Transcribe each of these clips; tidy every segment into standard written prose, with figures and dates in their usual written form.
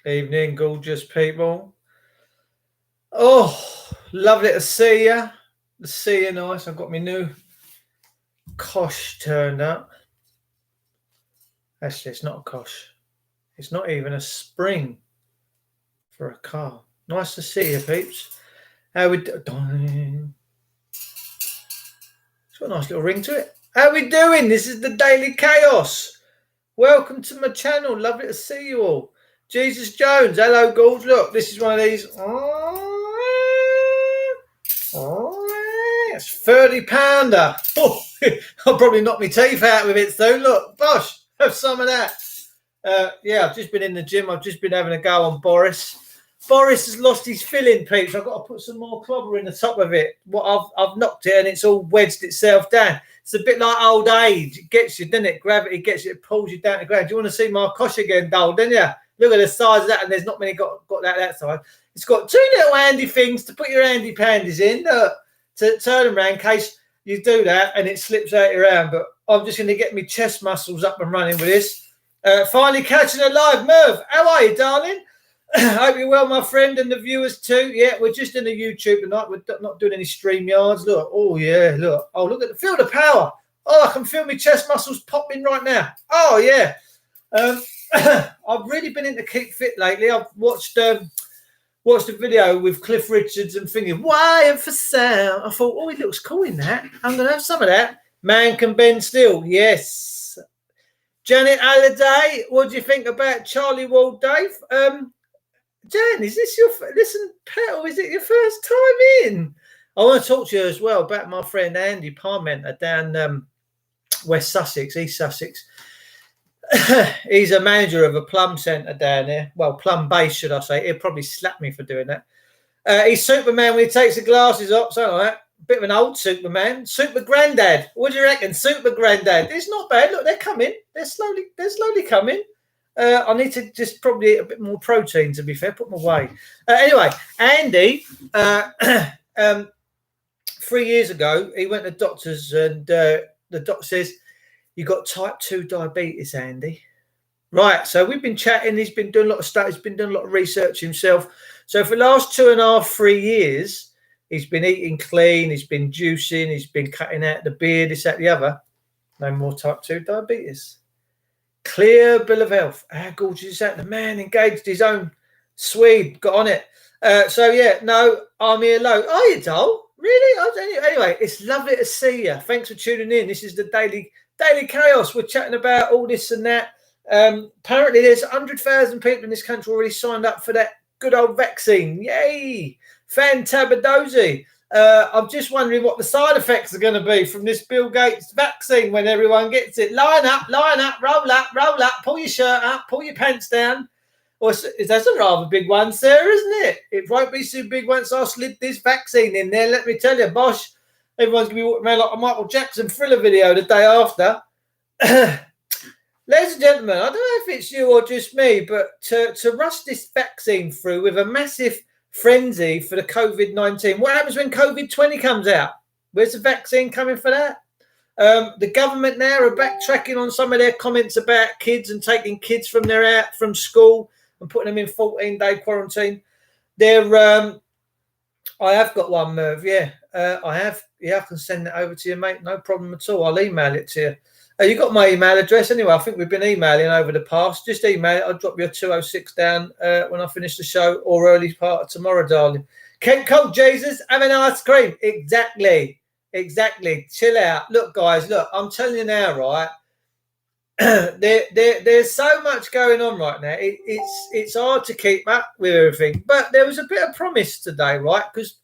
Evening, gorgeous people. Oh, lovely to see you. To see you nice. I've got my new Kosh turned up. Actually, it's not a Kosh. It's not even a spring for a car. Nice to see you, peeps. How we doing? It's got a nice little ring to it. How we doing? This is the Daily Chaos. Welcome to my channel. Lovely to see you all. Jesus Jones. Hello, Gould's. Look, this is one of these. It's 30 pounder. Oh, I'll probably knock my teeth out with it soon. Look, bosh, have some of that. Yeah, I've just been in the gym. I've just been having a go on Boris. Boris has lost his filling, peeps. I've got to put some more clobber in the top of it. I've knocked it and it's all wedged itself down. It's a bit like old age. It gets you, doesn't it? Gravity gets you, it pulls you down to ground. Do you want to see my Kosh again, doll, don't you? Look at the size of that, and there's not many got that side. It's got two little handy things to put your handy pandies in to turn them around in case you do that and it slips out your hand. But I'm just going to get my chest muscles up and running with this. Finally catching a live. Merv, how are you, darling? Hope you're well, my friend, and the viewers too. Yeah, we're just in the YouTube tonight. We're not doing any stream yards. Look, oh yeah, look. Oh, look at the feel the power. Oh, I can feel my chest muscles popping right now. Oh yeah. I've really been into keep fit lately. I've watched a video with Cliff Richards and thinking, why for sound? I thought, oh, he looks cool in that. I'm going to have some of that. Man can bend still. Yes. Janet Halliday, what do you think about Charlie Wald, Dave? Jan, is this Petal, is it your first time in? I want to talk to you as well about my friend Andy Parmenter down West Sussex, East Sussex. He's a manager of a plum centre down there. Well, plum base, should I say. He'll probably slap me for doing that. He's Superman when he takes the glasses off, something like that. Bit of an old Superman. Super Grandad. What do you reckon? Super Grandad. It's not bad. Look, they're coming. They're slowly coming. I need to just probably eat a bit more protein, to be fair. Put them away. Anyway, Andy, 3 years ago, he went to the doctors and the doctor says, you got type 2 diabetes, Andy. Right, so we've been chatting. He's been doing a lot of stuff. He's been doing a lot of research himself. So for the last 2.5, 3 years, he's been eating clean. He's been juicing. He's been cutting out the beer, this, that, the other. No more type 2 diabetes. Clear bill of health. How gorgeous is that? The man engaged his own Swede, got on it. So, yeah, no, I'm here low. Are you, doll? Really? Anyway, it's lovely to see you. Thanks for tuning in. This is the Daily Chaos. We're chatting about all this and that. Apparently, there's 100,000 people in this country already signed up for that good old vaccine. Yay! Fantabadozi. I'm just wondering what the side effects are going to be from this Bill Gates vaccine when everyone gets it. Line up, roll up, pull your shirt up, pull your pants down. That's a rather big one, Sarah, isn't it? It won't be so big once I slid this vaccine in there. Let me tell you, bosh. Everyone's going to be walking around like a Michael Jackson Thriller video the day after. Ladies and gentlemen, I don't know if it's you or just me, but to rush this vaccine through with a massive frenzy for the COVID-19, what happens when COVID-20 comes out? Where's the vaccine coming for that? The government now are backtracking on some of their comments about kids and taking kids from school and putting them in 14-day quarantine. I have got one, Merv. Yeah, I have. Yeah, I can send it over to you, mate. No problem at all. I'll email it to you. You got my email address anyway. I think we've been emailing over the past. Just email it. I'll drop you a 206 down when I finish the show or early part of tomorrow, darling. Kent Cole, Jesus, have an ice cream. Exactly. Chill out. Look, guys, I'm telling you now, right? There's so much going on right now. It's hard to keep up with everything. But there was a bit of promise today, right? Because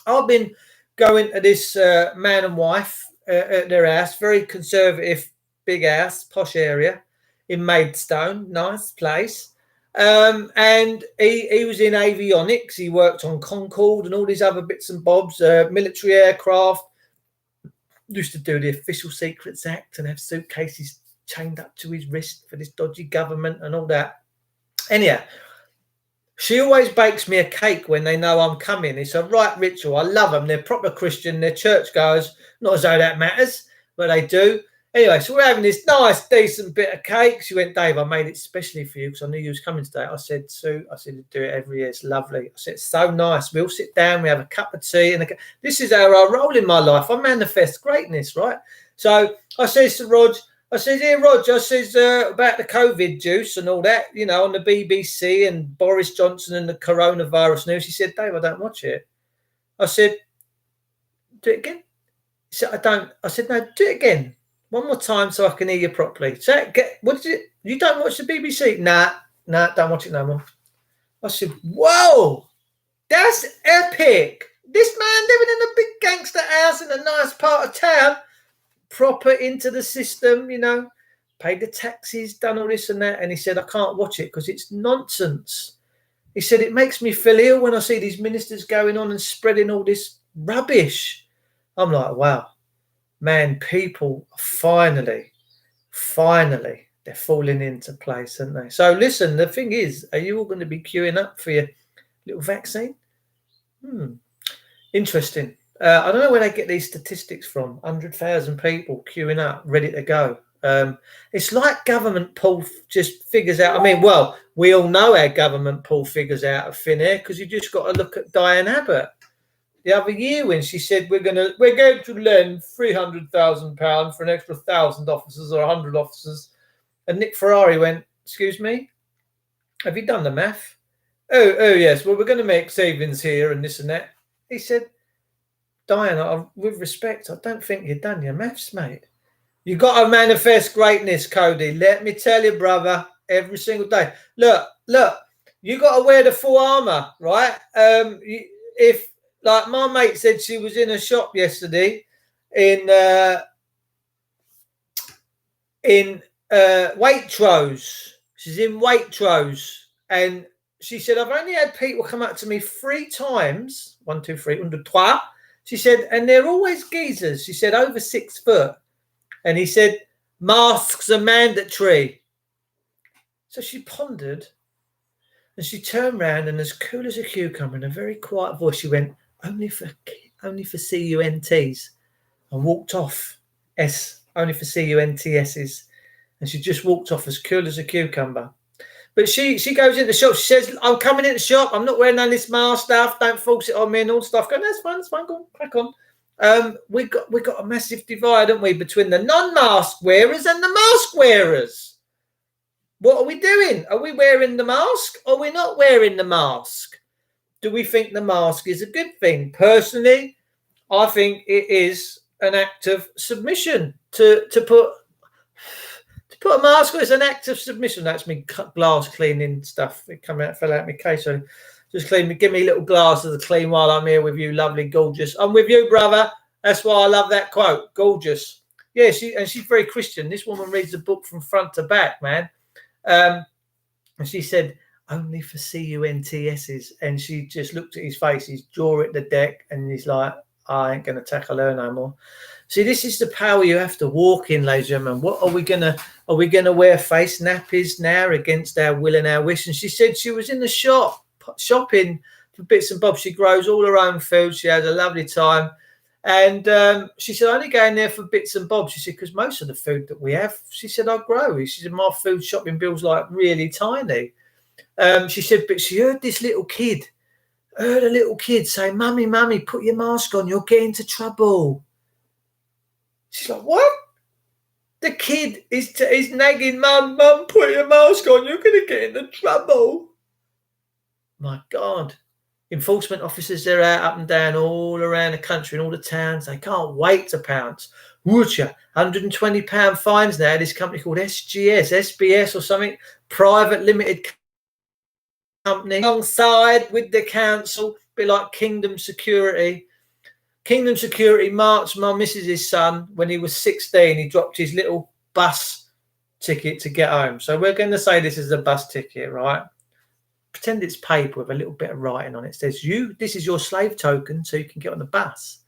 I've been going to this man and wife at their house, very conservative, big house, posh area in Maidstone, nice place. And he was in avionics. He worked on Concorde and all these other bits and bobs, military aircraft. Used to do the Official Secrets Act and have suitcases chained up to his wrist for this dodgy government and all that. Anyhow, she always bakes me a cake when they know I'm coming. It's a right ritual. I love them. They're proper Christian. They're churchgoers. Not as though that matters, but they do. Anyway, so we're having this nice, decent bit of cake. She went, Dave, I made it specially for you because I knew you was coming today. I said, Sue, I said, do it every year. It's lovely. I said, it's so nice. We all sit down, we have a cup of tea. And this is how I roll in my life. I manifest greatness, right? So I says to Rog, I says, here, Rog, I says about the COVID juice and all that, you know, on the BBC and Boris Johnson and the coronavirus news. He said, Dave, I don't watch it. I said, do it again. He said, I don't. I said, no, do it again. One more time so I can hear you properly. So what did you don't watch the BBC? Nah, don't watch it no more. I said, whoa, that's epic. This man living in a big gangster house in a nice part of town, proper into the system, you know, paid the taxes, done all this and that. And he said, I can't watch it because it's nonsense. He said, it makes me feel ill when I see these ministers going on and spreading all this rubbish. I'm like, wow. Man, people finally, they're falling into place, aren't they? So listen, the thing is, are you all going to be queuing up for your little vaccine? Interesting. I don't know where they get these statistics from. 100,000 people queuing up, ready to go. It's like government pull just figures out. I mean, well, we all know how government pull figures out of thin air because you just got to look at Diane Abbott. The other year when she said we're going to lend £300,000 for an extra 1,000 officers or 100 officers, and Nick Ferrari went, excuse me, have you done the math? Oh yes, well, we're going to make savings here and this and that. He said, Diana, with respect, I don't think you've done your maths, mate. You got to manifest greatness, Cody. Let me tell you, brother, every single day. Look, you got to wear the full armor, right? If like my mate said, she was in a shop yesterday in Waitrose. She's in Waitrose, and she said, I've only had people come up to me 3 times, 1, 2, 3, 103. She said, and they're always geezers. She said, over 6 foot. And he said, masks are mandatory. So she pondered, and she turned around, and as cool as a cucumber in a very quiet voice, she went, only for CUNTs, and walked off. Only for CUNTSs. And she just walked off as cool as a cucumber. But she goes in the shop. She says, I'm coming in the shop. I'm not wearing none of this mask stuff. Don't force it on me and all stuff. Go, that's fine. Go on, crack on. We got a massive divide, haven't we, between the non-mask wearers and the mask wearers. What are we doing? Are we wearing the mask or are we not wearing the mask? Do we think the mask is a good thing? Personally, I think it is an act of submission to put a mask on. It's an act of submission. That's me glass cleaning stuff. It fell out my case. So just clean me. Give me a little glass of the clean while I'm here with you, lovely, gorgeous. I'm with you, brother. That's why I love that quote. Gorgeous. Yeah, she's very Christian. This woman reads the book from front to back, man. And she said, only for CUNTSs. And she just looked at his face, his jaw at the deck, and he's like, I ain't going to tackle her no more. See, this is the power you have to walk in, ladies and gentlemen. What are we gonna wear face nappies now against our will and our wish? And she said she was in the shop shopping for bits and bobs. She grows all her own food. She has a lovely time. And she said, I only go in there for bits and bobs. She said, because most of the food that we have, she said, I grow. She said, my food shopping bill's like really tiny. She said, but she heard this little kid, say, Mummy, put your mask on. You'll get into trouble. She's like, what? The kid is nagging, Mum, put your mask on. You're going to get into trouble. My God. Enforcement officers, they're out up and down all around the country and all the towns. They can't wait to pounce. Would you? £120 fines now. This company called SBS or something, private limited company, alongside with the council, a bit like Kingdom Security. Kingdom Security marched my missus' son when he was 16. He dropped his little bus ticket to get home. So we're going to say this is a bus ticket, right? Pretend it's paper with a little bit of writing on it. It says, this is your slave token so you can get on the bus.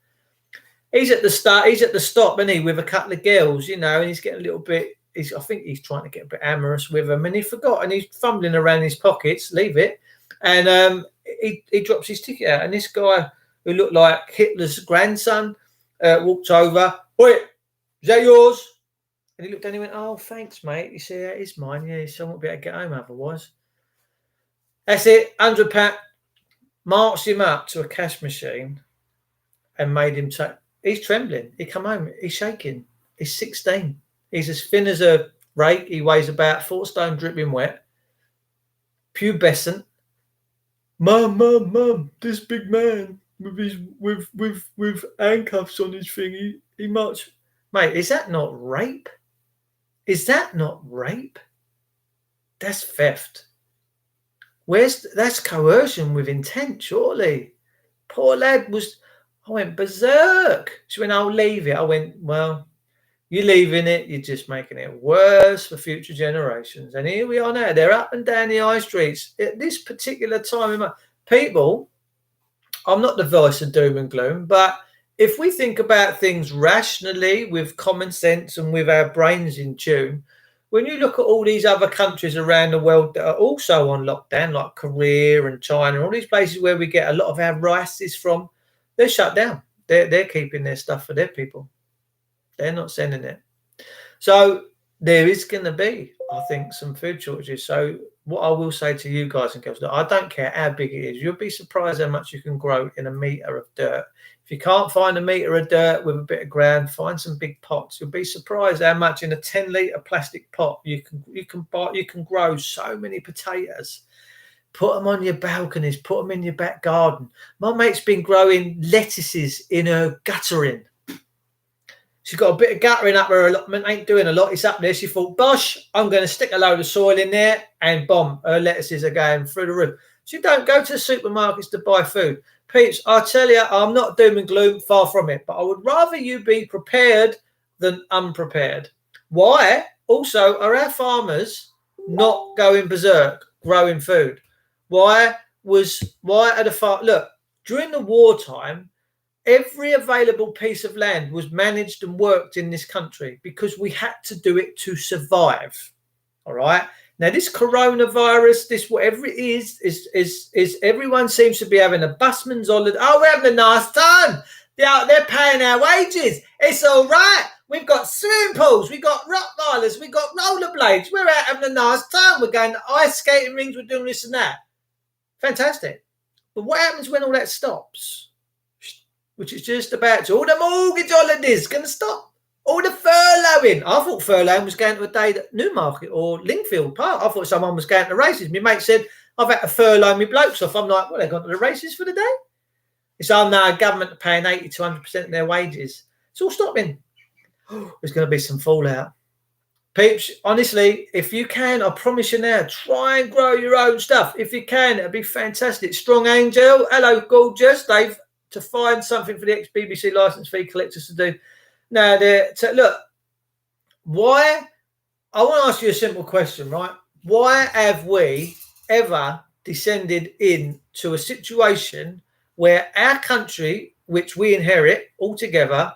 He's at the stop, isn't he, with a couple of girls, you know, and he's getting a little bit, I think he's trying to get a bit amorous with them, and he forgot, and he's fumbling around his pockets, leave it, and he drops his ticket out, and this guy who looked like Hitler's grandson walked over. Wait, is that yours? And he looked down and he went, "Oh, thanks, mate." He said, "Yeah, it's mine. Yeah, so I won't be able to get home otherwise." That's it. £100. Marched him up to a cash machine and made him take. He's trembling. He come home. He's shaking. He's 16. He's as thin as a rake. He weighs about 4 stone, dripping wet. Pubescent. Mum, this big man with handcuffs on his thing. He marched. Mate, is that not rape? Is that not rape? That's theft. That's coercion with intent, surely. Poor lad I went berserk. She went, "I'll leave it." I went, "Well, you're leaving it, you're just making it worse for future generations." And here we are now. They're up and down the high streets at this particular time in my people. I'm not the voice of doom and gloom, but if we think about things rationally with common sense and with our brains in tune, when you look at all these other countries around the world that are also on lockdown, like Korea and China, all these places where we get a lot of our rices from, they're shut down. They're keeping their stuff for their people. They're not sending it. So there is going to be, I think, some food shortages. So what I will say to you guys and girls, I don't care how big it is. You'll be surprised how much you can grow in a metre of dirt. If you can't find a metre of dirt with a bit of ground, find some big pots. You'll be surprised how much in a 10-litre plastic pot you can grow so many potatoes. Put them on your balconies. Put them in your back garden. My mate's been growing lettuces in her guttering. She's got a bit of guttering up her allotment, ain't doing a lot. It's up there. She thought, "Bosh, I'm going to stick a load of soil in there," and bomb, her lettuces are going through the roof. She don't go to the supermarkets to buy food. Peeps, I tell you, I'm not doom and gloom, far from it, but I would rather you be prepared than unprepared. Why? Also, are our farmers not going berserk, growing food? Why are the farmers... Look, during the wartime, every available piece of land was managed and worked in this country because we had to do it to survive. All right. Now, this coronavirus, this whatever it is everyone seems to be having a busman's holiday. Oh, we're having a nice time. They're paying our wages. It's all right. We've got swimming pools. We've got rock rollers. We've got rollerblades. We're out having a nice time. We're going to ice skating rings. We're doing this and that. Fantastic. But what happens when all that stops? Which is just about to. All the mortgage holidays going to stop. All the furloughing. I thought furloughing was going to a day at Newmarket or Lingfield Park. I thought someone was going to the races. My mate said, "I've had to furlough my blokes off." I'm like, "Well, they've gone to the races for the day." It's all now government paying 80 to 100% of their wages. It's all stopping. There's going to be some fallout. Peeps, honestly, if you can, I promise you now, try and grow your own stuff. If you can, it'd be fantastic. Strong Angel. Hello, gorgeous. Dave. To find something for the ex-BBC licence fee collectors to do. Now, look, why? I want to ask you a simple question, right? Why have we ever descended into a situation where our country, which we inherit altogether,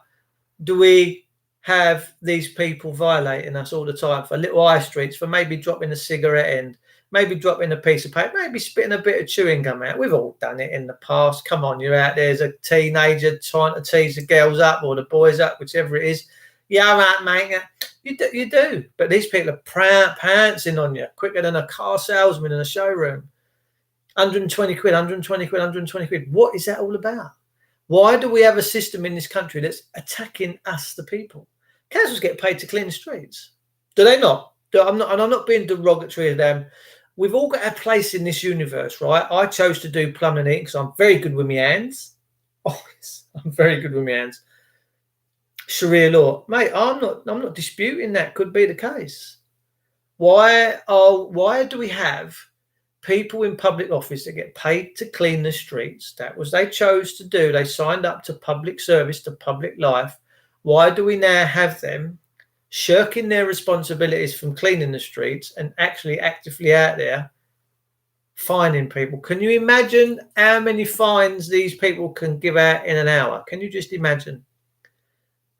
do we have these people violating us all the time for little high streets, for maybe dropping a cigarette in, maybe dropping a piece of paper, maybe spitting a bit of chewing gum out? We've all done it in the past. Come on, you're out there as a teenager trying to tease the girls up or the boys up, whichever it is. Yeah, all right, mate. You do. But these people are pouncing on you quicker than a car salesman in a showroom. 120 quid, 120 quid, 120 quid. What is that all about? Why do we have a system in this country that's attacking us, the people? Councils get paid to clean the streets. Do they not? I'm not being derogatory of them. We've all got a place in this universe, right? I chose to do plumbing and heating because I'm very good with my hands. Oh, I'm very good with my hands. Sharia law, mate. I'm not disputing that could be the case. Why do we have people in public office that get paid to clean the streets? That was they chose to do. They signed up to public service, to public life. Why do we now have them shirking their responsibilities from cleaning the streets and actually actively out there fining people? Can you imagine how many fines these people can give out in an hour? Can you just imagine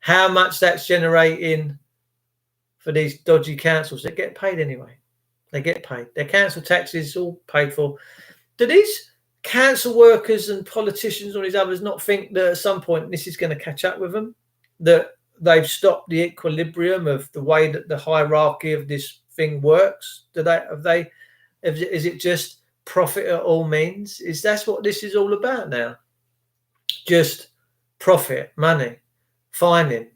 how much that's generating for these dodgy councils that get paid anyway? They get paid. Their council taxes all paid for. Do these council workers and politicians or these others not think that at some point this is going to catch up with them? That they've stopped the equilibrium of the way that the hierarchy of this thing works? Is it just profit at all means? That's what this is all about now? Just profit, money, finding.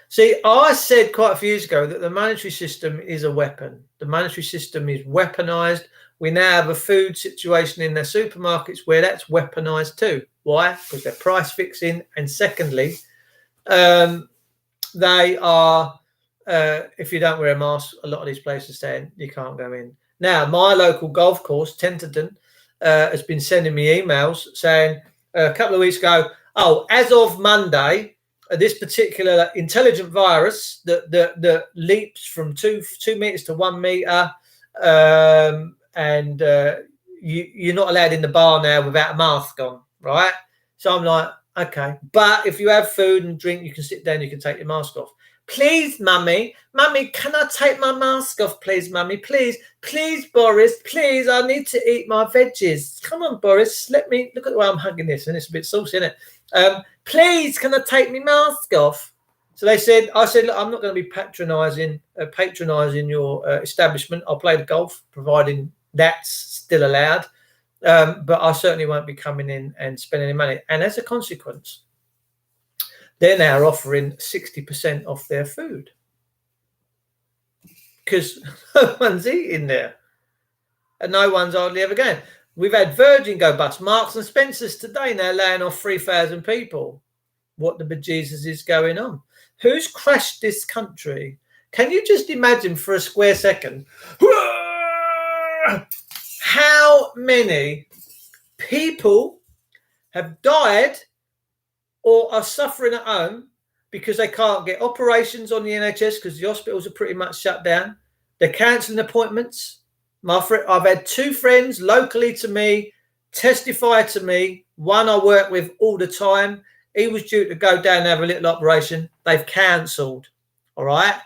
See, I said quite a few years ago that the monetary system is a weapon. The monetary system is weaponized. We now have a food situation in their supermarkets where that's weaponized too. Why? Because they're price fixing. And secondly, they are, if you don't wear a mask, a lot of these places saying you can't go in. Now, my local golf course, Tenterden, has been sending me emails saying a couple of weeks ago, as of Monday, this particular intelligent virus that leaps from 2 meters to 1 meter, and you're not allowed in the bar now without a mask on, right? So I'm like, okay, but if you have food and drink, you can sit down, you can take your mask off. Please, mummy, can I take my mask off, please, mummy? Please, Boris, please, I need to eat my veggies. Come on, Boris, let me look at the way I'm hugging this, and it's a bit saucy, isn't it? Please, can I take my mask off? So I said, look, I'm not going to be patronising your establishment. I'll play the golf, providing that's still allowed. But I certainly won't be coming in and spending any money. And as a consequence, they're now offering 60% off their food because no one's eating there and no one's hardly ever going. We've had Virgin go bust. Marks and Spencer's today now laying off 3,000 people. What the bejesus is going on? Who's crashed this country? Can you just imagine for a square second how many people have died or are suffering at home because they can't get operations on the NHS because the hospitals are pretty much shut down? They're cancelling appointments. I've had 2 friends locally to me testify to me. One I work with all the time. He was due to go down and have a little operation. They've cancelled. All right.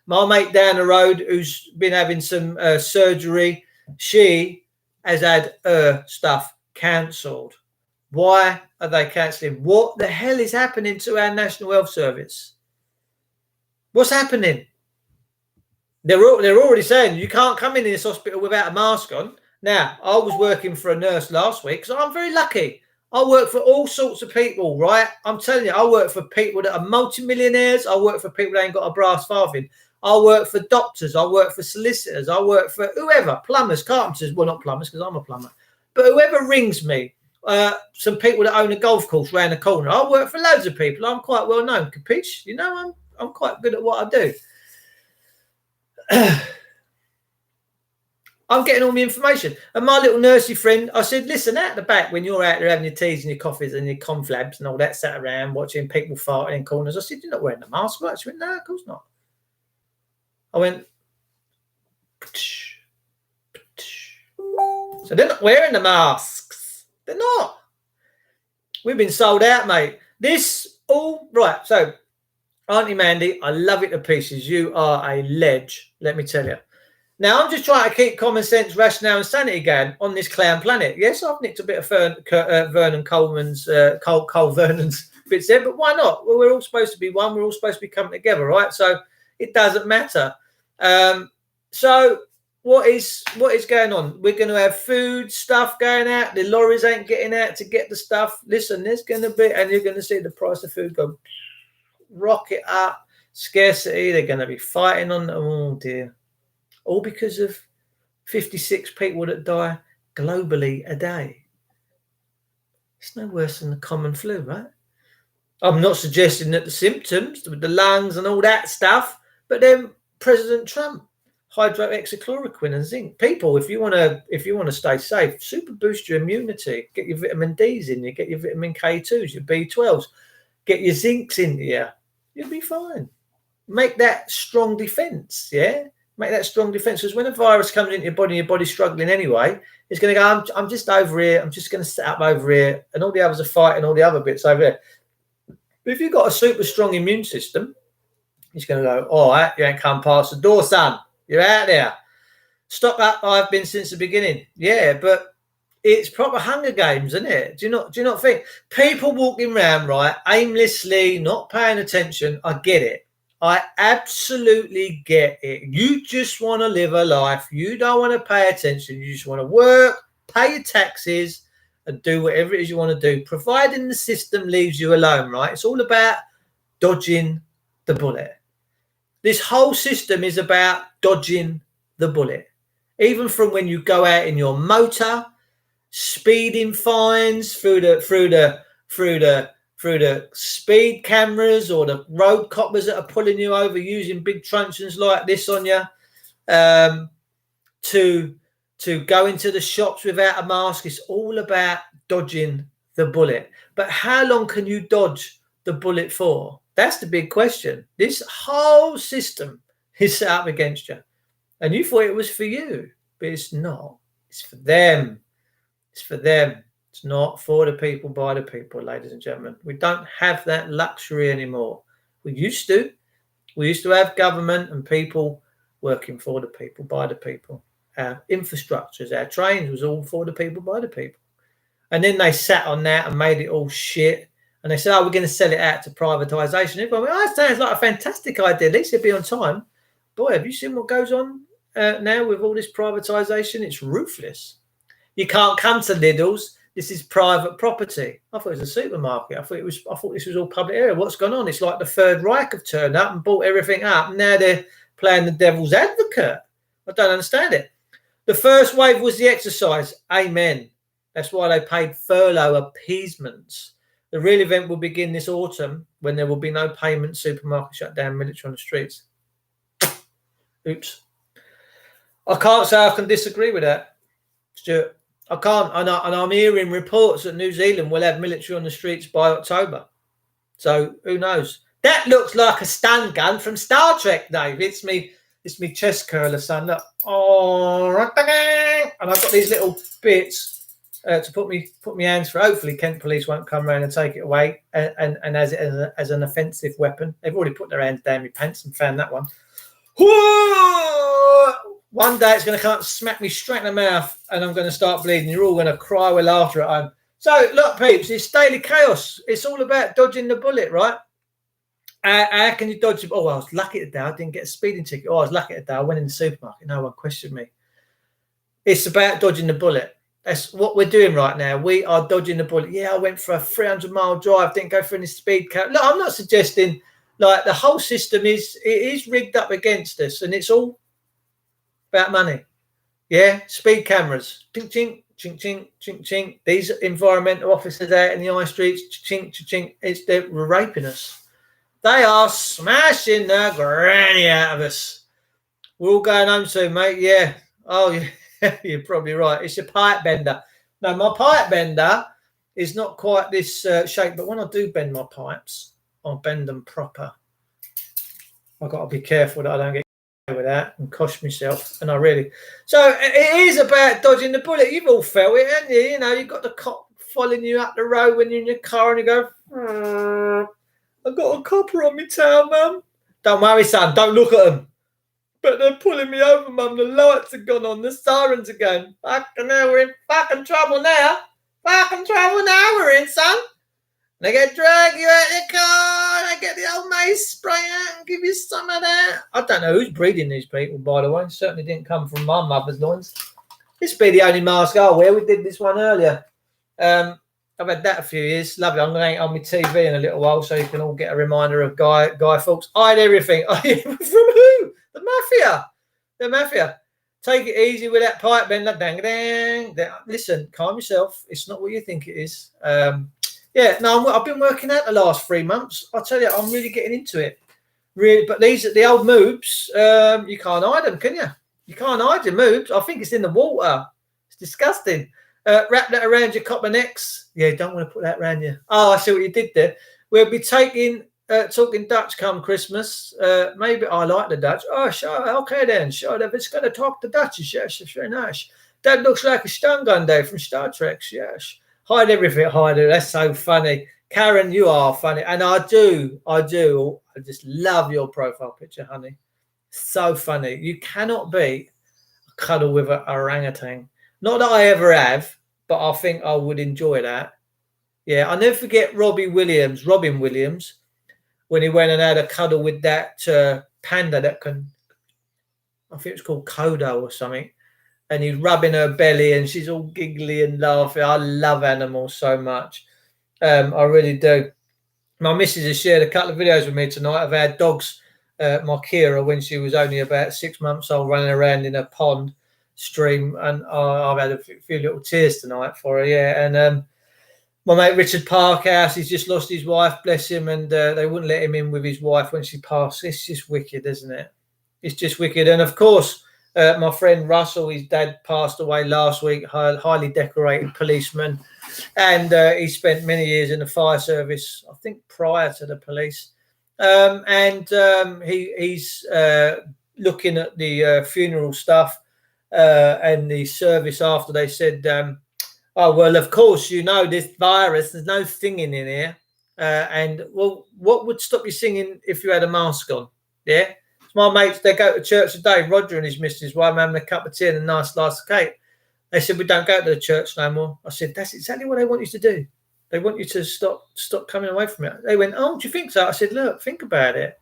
My mate down the road who's been having some surgery, she has had her stuff cancelled. Why are they cancelling? What the hell is happening to our National Health Service? What's happening? They're already saying you can't come in this hospital without a mask on. Now, I was working for a nurse last week, so I'm very lucky. I work for all sorts of people, right? I'm telling you, I work for people that are multimillionaires. I work for people that ain't got a brass farthing. I work for doctors. I work for solicitors. I work for whoever, plumbers, carpenters. Well, not plumbers because I'm a plumber. But whoever rings me, some people that own a golf course around the corner. I work for loads of people. I'm quite well known. Capiche? You know, I'm quite good at what I do. I'm getting all my information. And my little nursey friend, I said, listen, out the back, when you're out there having your teas and your coffees and your conflabs and all that, sat around watching people farting in corners, I said, you're not wearing a mask, right? She went, no, of course not. I went, so they're not wearing the masks. They're not. We've been sold out, mate. This all right. So, Auntie Mandy, I love it to pieces. You are a ledge, let me tell you. Now, I'm just trying to keep common sense, rationale, and sanity going on this clown planet. Yes, I've nicked a bit of Vernon Coleman's, Cole Vernon's bits there, but why not? Well, we're all supposed to be one. We're all supposed to be coming together, right? So it doesn't matter. So what is going on? We're going to have food stuff going out. The lorries ain't getting out to get the stuff. Listen, there's going to be, and you're going to see the price of food go rocket up. Scarcity. They're going to be fighting on. Oh dear. All because of 56 people that die globally a day. It's no worse than the common flu, right? I'm not suggesting that the symptoms, with the lungs and all that stuff, but then President Trump, hydroxychloroquine and zinc. People, if you want to stay safe, super boost your immunity. Get your vitamin D's in you, get your vitamin K2s, your B12s, get your zincs into you. You'll be fine. Make that strong defense, yeah? Make that strong defense, because when a virus comes into your body and your body's struggling anyway, it's going to go, I'm just over here, I'm just going to set up over here, and all the others are fighting all the other bits over there. But if you've got a super strong immune system, it's going to go, all right, you ain't come past the door, son. You're out there. Stop that. I've been since the beginning. Yeah, but it's proper Hunger Games, isn't it? Do you not think people walking around, right, aimlessly, not paying attention? I get it. I absolutely get it. You just want to live a life. You don't want to pay attention. You just want to work, pay your taxes, and do whatever it is you want to do, providing the system leaves you alone, right? It's all about dodging the bullet. This whole system is about dodging the bullet. Even from when you go out in your motor, speeding fines through the speed cameras, or the road coppers that are pulling you over using big truncheons like this on you, to go into the shops without a mask. It's all about dodging the bullet. But how long can you dodge the bullet for? That's the big question. This whole system is set up against you, and you thought it was for you, but it's not. It's for them. It's for them. It's not for the people, by the people, ladies and gentlemen. We don't have that luxury anymore. We used to. We used to have government and people working for the people, by the people. Our infrastructures, our trains was all for the people, by the people. And then they sat on that and made it all shit. And they said, oh, we're going to sell it out to privatisation. Everyone went, oh, that sounds like a fantastic idea. At least it'll be on time. Boy, have you seen what goes on now with all this privatisation? It's ruthless. You can't come to Lidl's. This is private property. I thought it was a supermarket. I thought this was all public area. What's gone on? It's like the Third Reich have turned up and bought everything up. And now they're playing the devil's advocate. I don't understand it. The first wave was the exercise. Amen. That's why they paid furlough appeasements. The real event will begin this autumn, when there will be no payment, supermarket shut down, military on the streets. Oops. I can't say I can disagree with that, Stuart. I can't. And I'm hearing reports that New Zealand will have military on the streets by October. So who knows? That looks like a stun gun from Star Trek, Dave. It's me chest curler, son. Look. Oh, and I've got these little bits to put me hands through. Hopefully Kent Police won't come around and take it away and as it as an offensive weapon. They've already put their hands down my pants and found that one. One day it's going to come up and smack me straight in the mouth and I'm going to start bleeding. You're all going to cry with laughter at home. So look, peeps, it's daily chaos. It's all about dodging the bullet, right? How can you dodge it? Oh, I was lucky today. I didn't get a speeding ticket. Oh, I was lucky today. I went in the supermarket. No one questioned me. It's about dodging the bullet. That's what we're doing right now. We are dodging the bullet. Yeah, I went for a 300-mile drive. Didn't go for any speed cap. Look, I'm not suggesting like the whole system is rigged up against us, and it's all about money. Yeah, speed cameras. Ching, ching, ching, ching, ching, ching. These environmental officers out in the high streets. Ching, ching, ching. They're raping us. They are smashing the granny out of us. We're all going home soon, mate. Yeah. Oh, yeah. You're probably right. It's a pipe bender. No, my pipe bender is not quite this shape, but when I do bend my pipes, I'll bend them proper. I've got to be careful that I don't get with that and cost myself. And I really... So it is about dodging the bullet. You've all felt it, haven't you? You know, you've got the cop following you up the road when you're in your car and you go, I've got a copper on my tail, Mum. Don't worry, son. Don't look at them. But they're pulling me over, Mum. The lights are gone on. The sirens are going. Fucking hell, we're in fucking trouble now. Fucking trouble now we're in, son. They get drag you out of the car. They get the old mace spray out and give you some of that. I don't know who's breeding these people, by the way. It certainly didn't come from my mother's loins. This be the only mask I'll wear. We did this one earlier. I've had that a few years. Lovely. I'm going to hang it on my TV in a little while so you can all get a reminder of Guy Fawkes. I had everything. From who? The mafia. The mafia. Take it easy with that pipe bender. Dang, dang. Listen, calm yourself. It's not what you think it is. Yeah, no, I've been working out the last 3 months. I'll tell you, I'm really getting into it. Really, but these are the old moves. You can't hide them, can you? You can't hide your moves. I think it's in the water. It's disgusting. Wrap that around your copper necks. Yeah, don't want to put that around you. Oh, I see what you did there. We'll be talking Dutch come Christmas. Maybe I like the Dutch. Oh, sure. Okay then. Sure. If it's going to talk the Dutch, yes, it's very nice. That looks like a stun gun day from Star Trek. Yes. Hide everything. Hide it. That's so funny. Karen, you are funny. And I do. I just love your profile picture, honey. So funny. You cannot beat a cuddle with an orangutan. Not that I ever have, but I think I would enjoy that. Yeah, I'll never forget Robin Williams, when he went and had a cuddle with that panda that can, I think it's called Kodo or something, and he's rubbing her belly and she's all giggly and laughing. I love animals so much. I really do. My missus has shared a couple of videos with me tonight of our dogs. My Kira, when she was only about 6 months old, running around in a pond stream, and I've had a few little tears tonight for her. Yeah, and my mate Richard Parkhouse, he's just lost his wife, bless him, and they wouldn't let him in with his wife when she passed. It's just wicked, isn't it? It's just wicked. And of course, my friend Russell, his dad passed away last week, highly decorated policeman, and he spent many years in the fire service, I think prior to the police. He's looking at the funeral stuff and the service after. They said, oh, well, of course, you know, this virus, there's no singing in here. And, well, what would stop you singing if you had a mask on? Yeah. My mates, they go to church today. Roger and his missus, while I'm having a cup of tea and a nice slice of cake. They said, we don't go to the church no more. I said, that's exactly what they want you to do. They want you to stop coming away from it. They went, oh, do you think so? I said, look, think about it.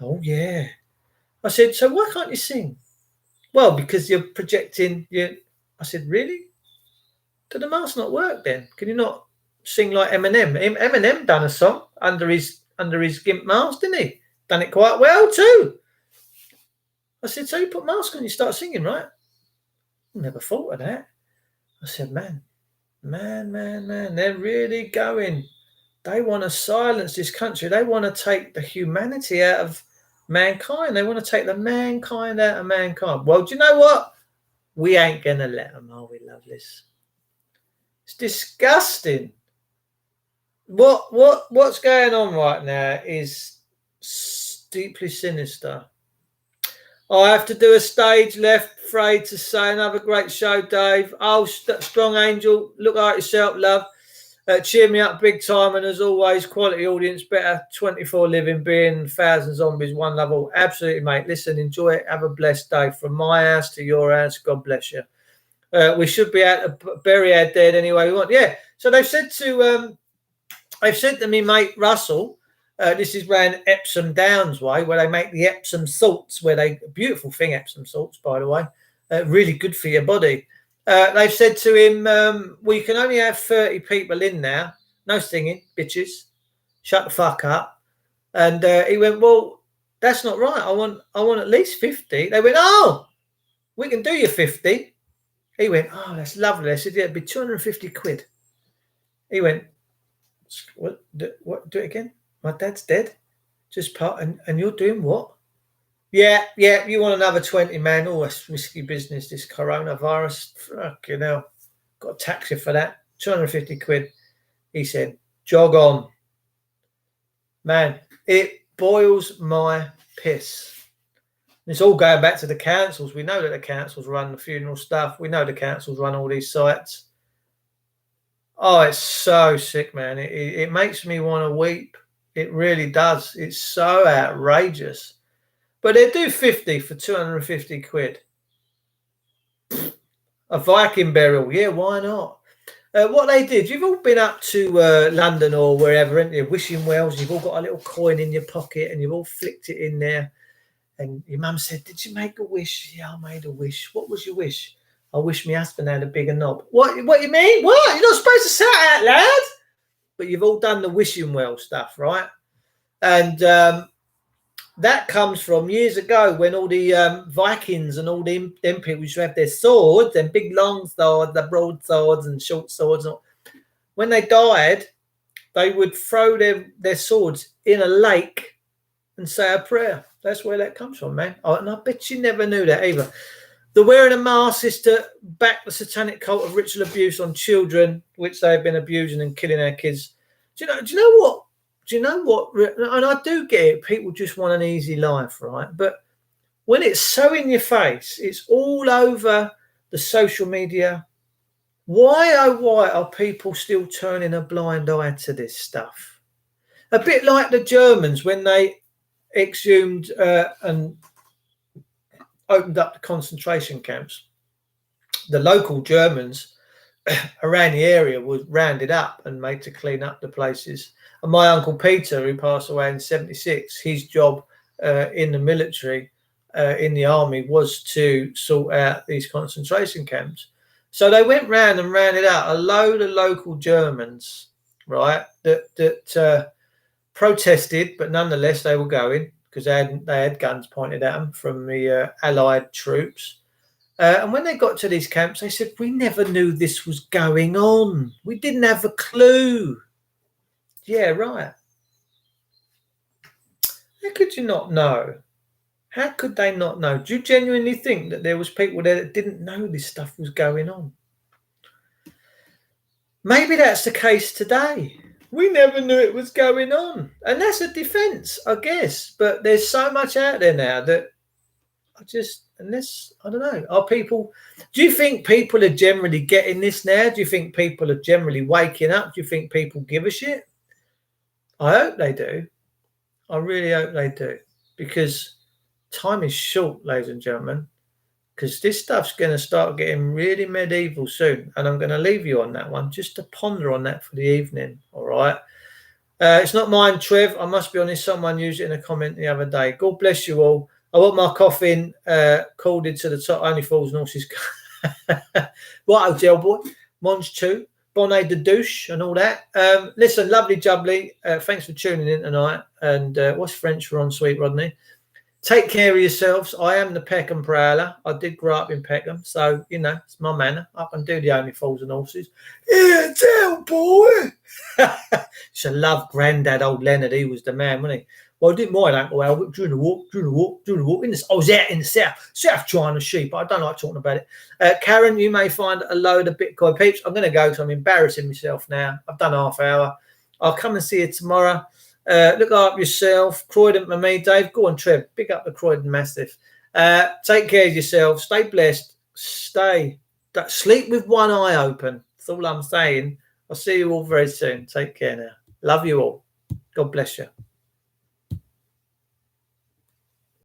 Oh, yeah. I said, so why can't you sing? Well, because you're projecting. I said, really? Did the mask not work then? Can you not sing like Eminem? Eminem done a song under his gimp mask, didn't he? Done it quite well too. I said, so you put mask on, you start singing, right? Never thought of that. I said, man, they're really going. They want to silence this country. They want to take the humanity out of mankind. They want to take the mankind out of mankind. Well, do you know what? We ain't going to let them, are we, lovelies? It's disgusting. What's going on right now is deeply sinister. I have to do a stage left, afraid to say. Another great show, Dave. Oh, Strong Angel, look like yourself, love. Cheer me up big time, and as always, quality audience, better 24 living being, 1,000 zombies, one love all. Absolutely, mate. Listen, enjoy it. Have a blessed day. From my house to your house, God bless you. We should be able to bury our dead any way we want. Yeah. So they've said to me, mate Russell, this is round Epsom Downs way, where they make the Epsom salts, beautiful thing, Epsom salts, by the way, really good for your body. They've said to him, we can only have 30 people in now. No singing, bitches. Shut the fuck up. And he went, well, that's not right. I want at least 50. They went, oh, we can do you 50. He went, oh, that's lovely. I said, yeah, it'd be 250 quid. He went, what? Do it again? My dad's dead. Just part, and you're doing what? Yeah, you want another 20, man. Oh, that's risky business, this coronavirus. Fucking hell. Got a taxi for that. 250 quid. He said, jog on. Man, it boils my piss. It's all going back to the councils. We know that the councils run the funeral stuff. We know the councils run all these sites. Oh, it's so sick, man. It makes me want to weep. It really does. It's so outrageous. But they do 50 for 250 quid. A Viking burial. Yeah, why not? What they did, you've all been up to London or wherever, haven't you? Wishing Wells, you've all got a little coin in your pocket and you've all flicked it in there. And your mum said, did you make a wish? Yeah, I made a wish. What was your wish? I wish my husband had a bigger knob. What you mean? What? You're not supposed to say it out loud. But you've all done the wishing well stuff, right? And that comes from years ago when all the Vikings and all them people used to have their swords, and big long swords, the broad swords and short swords. When they died, they would throw their swords in a lake and say a prayer. That's where that comes from, man. Oh, and I bet you never knew that either. The wearing a mask is to back the satanic cult of ritual abuse on children, which they've been abusing and killing our kids. Do you know what? And I do get it. People just want an easy life, right? But when it's so in your face, it's all over the social media. Why are people still turning a blind eye to this stuff? A bit like the Germans when they exhumed and opened up the concentration camps. The local Germans around the area was rounded up and made to clean up the places. And my uncle Peter, who passed away in 76, his job in the military, in the army, was to sort out these concentration camps. So they went round and rounded out a load of local Germans, right, that protested, but nonetheless they were going because they had guns pointed at them from the Allied troops. And when they got to these camps, they said, we never knew this was going on. We didn't have a clue. Yeah, right. How could you not know? How could they not know? Do you genuinely think that there was people there that didn't know this stuff was going on? Maybe that's the case today. We never knew it was going on. And that's a defense, I guess. But there's so much out there now that I don't know. Are people, do you think people are generally getting this now? Do you think people are generally waking up? Do you think people give a shit? I hope they do. I really hope they do. Because time is short, ladies and gentlemen. Because this stuff's going to start getting really medieval soon. And I'm going to leave you on that one, just to ponder on that for the evening. All right. It's not mine, Trev. I must be honest. Someone used it in a comment the other day. God bless you all. I want my coffin called into the top. Only fools and horses. Right, hotel boy. Monge 2. Bonnet de douche and all that. Listen, lovely jubbly. Thanks for tuning in tonight. And what's French for ensuite, Rodney? Take care of yourselves. I am the Peckham Prowler. I did grow up in Peckham, so, you know, it's my manner. I can do the Only Fools and Horses. Yeah, tell, boy. Used to love Grandad, old Leonard. He was the man, wasn't he? Well, I didn't mind Uncle Albert during the walk. I was out in the south trying to sheep. I don't like talking about it. Karen, you may find a load of Bitcoin peeps. I'm going to go because I'm embarrassing myself now. I've done half hour. I'll come and see you tomorrow. Look up yourself. Croydon for me, Dave. Go on, Trev. Pick up the Croydon Mastiff. Take care of yourself. Stay blessed. Sleep with one eye open. That's all I'm saying. I'll see you all very soon. Take care now. Love you all. God bless you.